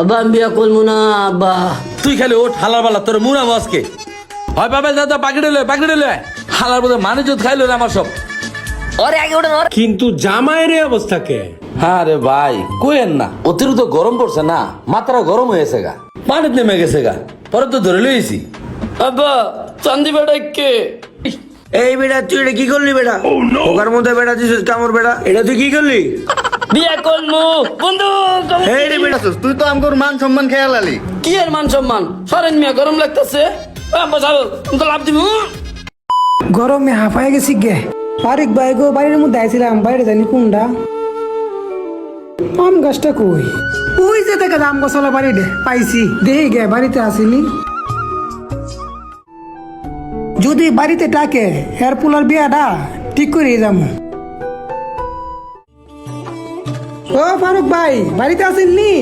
আব্বা আমি বিয়া করবো না আব্বা। তুই খালি ওঠ হালার বালা তোর মুনা আজকে হয় পাবে দাদা পাকড়ে লয় হালার বোধ মানুষ খাইলো রে আমার সব। ওরে আগে ওঠেন ওরে। কিন্তু জামাইয়ের এই অবস্থা কে? হ্যাঁ রে ভাই কোয়েন না, অতিরিক্ত গরম পড়ছে না, মাত্রা গরম হয়েছে গা, পানিতে নেমে গেছে গা, পরে তো ধরে লইছি। আব্বা চান্দি বেটা কে? এই বেটা তুই এটা কি করলি বেটা? ওকার মধ্যে বেটা দিস কামড় বেটা, এটা তুই কি করলি? বিয়া করবো বন্ধু। এই রে বেটা তুই তো আমগোর মান সম্মান খেয়াল আলি। কি এর মান সম্মান? সরেন মিয়া গরম লাগতেছে। আব্বা যাবো তো লাভ দিব। গরমে হাঁপায় গেছি গে। ফারিক ভাই গো বাড়ির মধ্যে আইছিলাম, বাইরে জানি কোনটা আম গাছটা কই? ওই যে দেখে আম গাছলা বাড়ি দে পাইছি, দেখি গে বাড়িতে আসিনি। যদি বাড়িতে ডাকে হেয়ার পুলার বিয়াটা ঠিক করে যাবো। ও ফারুক ভাই বাড়িতে আসেননি?